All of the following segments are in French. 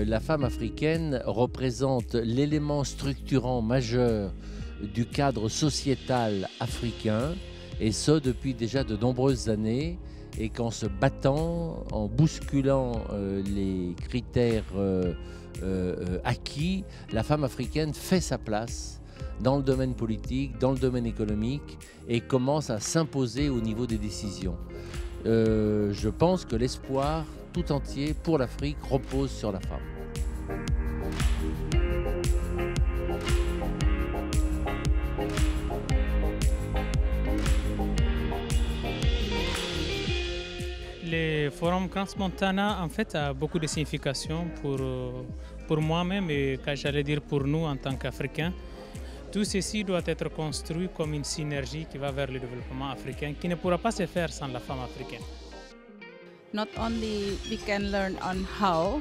la femme africaine représente l'élément structurant majeur du cadre sociétal africain, et ce depuis déjà de nombreuses années, et qu'en se battant, en bousculant les critères acquis, la femme africaine fait sa place dans le domaine politique, dans le domaine économique, et commence à s'imposer au niveau des décisions. Je pense que l'espoir tout entier pour l'Afrique repose sur la femme. Le forum Crans Montana en fait a beaucoup de signification pour moi-même et j'allais dire pour nous en tant qu'Africains. Tout ceci doit être construit comme une synergie qui va vers le développement africain, qui ne pourra pas se faire sans la femme africaine. Not only we can learn on how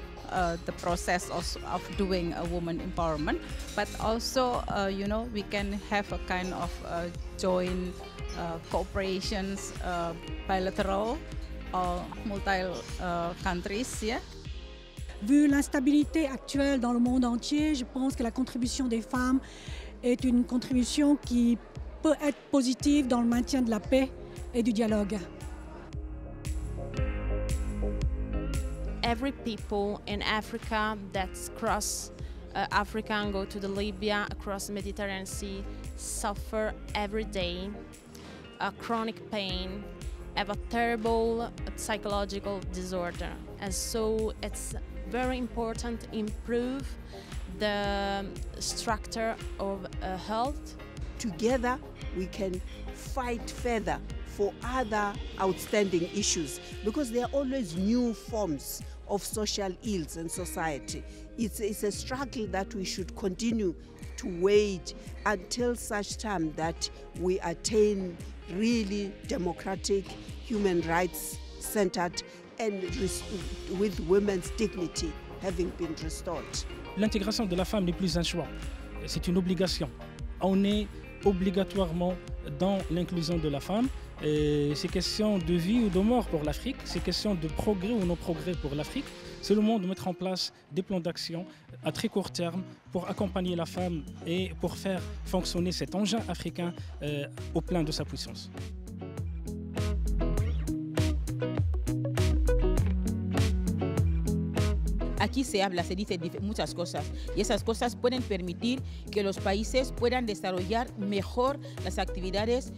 the process of doing a woman empowerment, but also we can have a kind of joint cooperations, bilateral or multi countries. Yeah. Vu l'instabilité actuelle dans le monde entier, je pense que la contribution des femmes est une contribution qui peut être positive dans le maintien de la paix et du dialogue. Every people in Africa that cross Africa and go to the Libya across the Mediterranean Sea suffer every day a chronic pain, have a terrible psychological disorder, and so it's very important to improve the structure of health. Together we can fight further for other outstanding issues, because there are always new forms of social ills in society. It's a struggle that we should continue to wage until such time that we attain really democratic, human rights centered, and with women's dignity having been restored. L'intégration de la femme n'est plus un choix, c'est une obligation. On est obligatoirement dans l'inclusion de la femme. C'est question de vie ou de mort pour l'Afrique, c'est question de progrès ou non progrès pour l'Afrique. C'est le moment de mettre en place des plans d'action à très court terme pour accompagner la femme et pour faire fonctionner cet engin africain au plein de sa puissance. Aquí se habla, se dice muchas cosas y esas cosas pueden permitir que los países puedan desarrollar mejor las actividades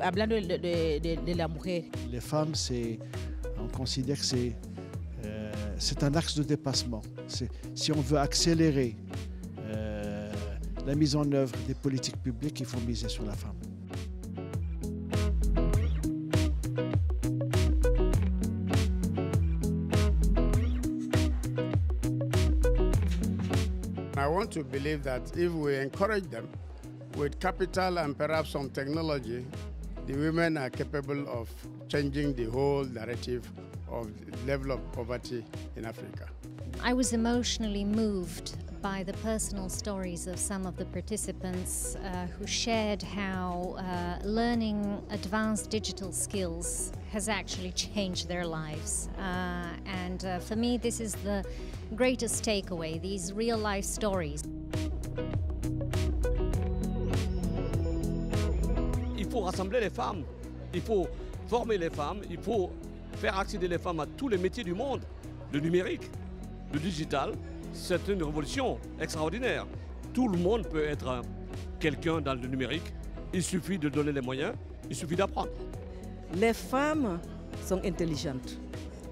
hablando de la mujer. Les femmes, on considère que c'est un axe de dépassement. Si on veut accélérer la mise en œuvre des politiques publiques, il faut miser sur la femme. I want to believe that if we encourage them with capital and perhaps some technology, the women are capable of changing the whole narrative of the level of poverty in Africa. I was emotionally moved by the personal stories of some of the participants who shared how learning advanced digital skills has actually changed their lives. And for me, this is the greatest takeaway, these real-life stories. Il faut rassembler les femmes, il faut former les femmes, il faut faire accéder les femmes à tous les métiers du monde. Le numérique, le digital, c'est une révolution extraordinaire. Tout le monde peut être quelqu'un dans le numérique. Il suffit de donner les moyens, il suffit d'apprendre. Les femmes sont intelligentes,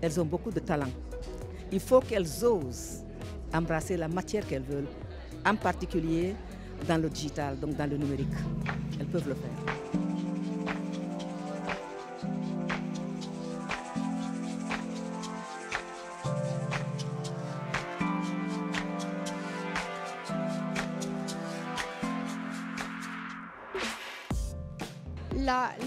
elles ont beaucoup de talent. Il faut qu'elles osent embrasser la matière qu'elles veulent, en particulier dans le digital, donc dans le numérique. Elles peuvent le faire.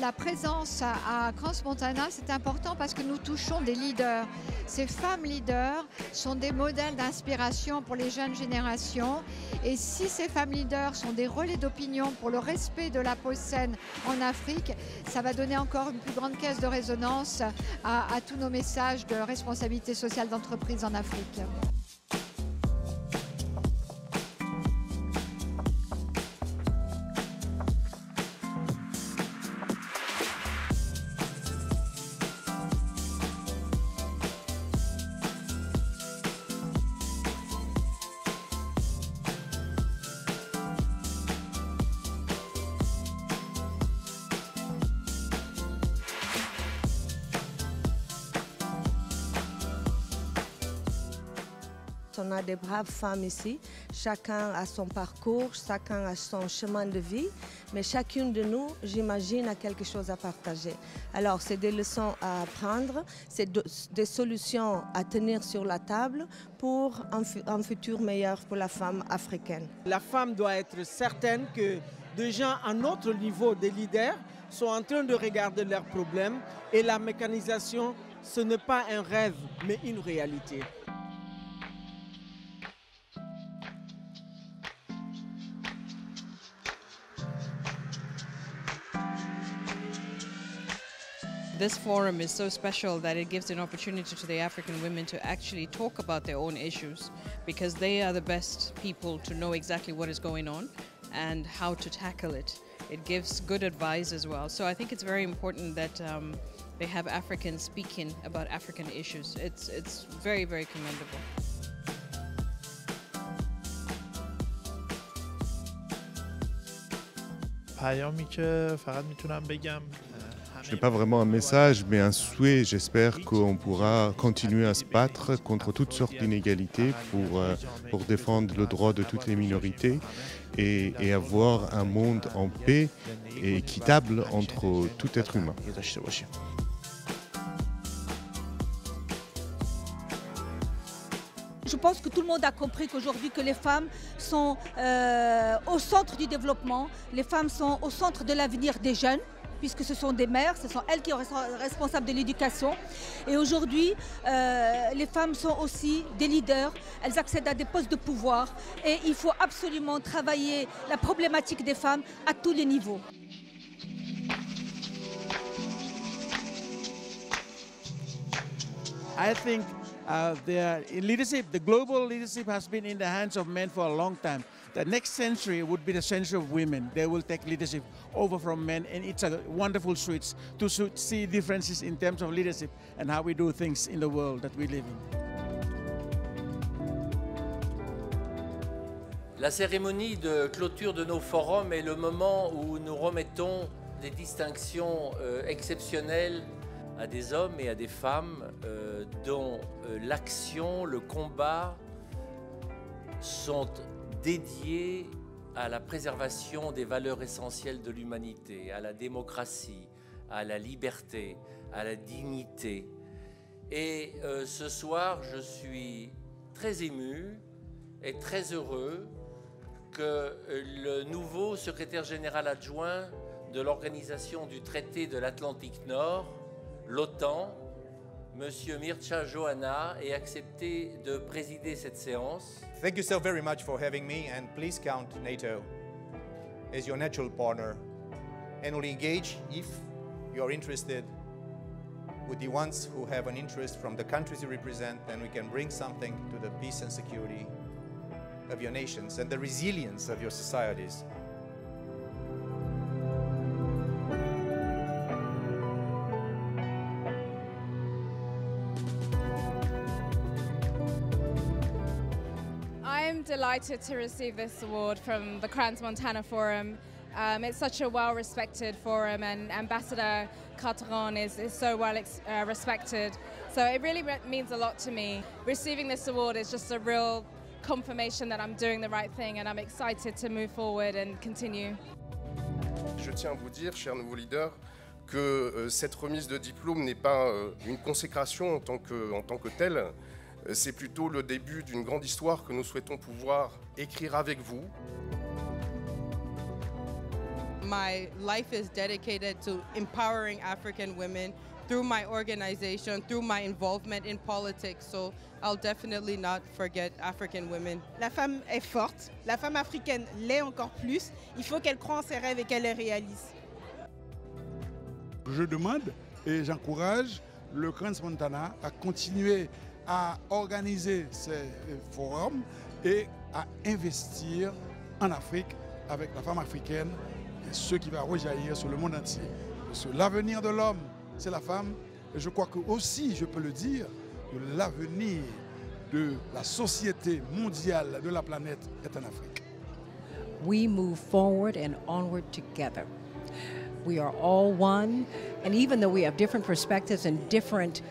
La présence à Crans Montana, c'est important parce que nous touchons des leaders. Ces femmes leaders sont des modèles d'inspiration pour les jeunes générations. Et si ces femmes leaders sont des relais d'opinion pour le respect de la peau saine en Afrique, ça va donner encore une plus grande caisse de résonance à tous nos messages de responsabilité sociale d'entreprise en Afrique. on a des braves femmes ici. Chacun a son parcours, chacun a son chemin de vie, mais chacune de nous, j'imagine, a quelque chose à partager. Alors, c'est des leçons à apprendre, c'est des solutions à tenir sur la table pour un futur meilleur pour la femme africaine. La femme doit être certaine que des gens à notre niveau des leaders sont en train de regarder leurs problèmes et la mécanisation, ce n'est pas un rêve, mais une réalité. This forum is so special that it gives an opportunity to the African women to actually talk about their own issues, because they are the best people to know exactly what is going on and how to tackle it. It gives good advice as well. So I think it's very important that they have Africans speaking about African issues. It's very, very commendable. Je n'ai pas vraiment un message, mais un souhait. J'espère qu'on pourra continuer à se battre contre toutes sortes d'inégalités pour défendre le droit de toutes les minorités et avoir un monde en paix et équitable entre tout être humain. Je pense que tout le monde a compris qu'aujourd'hui que les femmes sont au centre du développement, les femmes sont au centre de l'avenir des jeunes, puisque ce sont des mères, ce sont elles qui sont responsables de l'éducation. Et aujourd'hui, les femmes sont aussi des leaders, elles accèdent à des postes de pouvoir et il faut absolument travailler la problématique des femmes à tous les niveaux. I think the global leadership has been in the hands of men for a long time. The next century would be the century of women. They will take leadership over from men, and it's a wonderful switch to see differences in terms of leadership and how we do things in the world that we live in. La cérémonie de clôture de nos forums est le moment où nous remettons des distinctions exceptionnelles à des hommes et à des femmes dont l'action, le combat sont dédiés à la préservation des valeurs essentielles de l'humanité, à la démocratie, à la liberté, à la dignité. Et ce soir, je suis très ému et très heureux que le nouveau secrétaire général adjoint de l'Organisation du traité de l'Atlantique Nord, l'OTAN, M. Mircea Joana, ait accepté de présider cette séance. Thank you so very much for having me, and please count NATO as your natural partner and will engage if you are interested with the ones who have an interest from the countries you represent, and we can bring something to the peace and security of your nations and the resilience of your societies. I'm delighted to receive this award from the Crans-Montana Forum. It's such a well-respected forum, and Ambassador Carteron is so well respected. So it really means a lot to me. Receiving this award is just a real confirmation that I'm doing the right thing, and I'm excited to move forward and continue. Je tiens à vous dire, chers nouveaux leaders, que cette remise de diplôme n'est pas une consécration en tant que telle. C'est plutôt le début d'une grande histoire que nous souhaitons pouvoir écrire avec vous. My life is dedicated to empowering African women through my organization, through my involvement in politics. So I'll definitely not forget African women. La femme est forte, la femme africaine l'est encore plus. Il faut qu'elle croie en ses rêves et qu'elle les réalise. Je demande et j'encourage le Crans-Montana à continuer à organiser ces forums et à investir en Afrique avec la femme africaine et ce qui va rejaillir sur le monde entier. Parce que l'avenir de l'homme, c'est la femme. Et je crois que aussi, je peux le dire, que l'avenir de la société mondiale, de la planète, est en Afrique. We move forward and onward together. We are all one, and even though we have different perspectives and different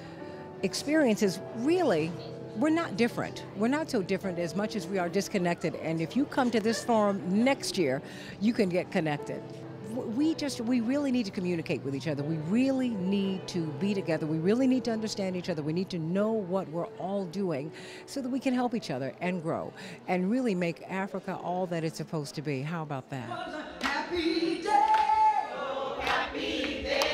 experiences, really, we're not different. We're not so different as much as we are disconnected. And if you come to this forum next year, you can get connected. We really need to communicate with each other. We really need to be together. We really need to understand each other. We need to know what we're all doing so that we can help each other and grow and really make Africa all that it's supposed to be. How about that? Happy day, oh, happy day.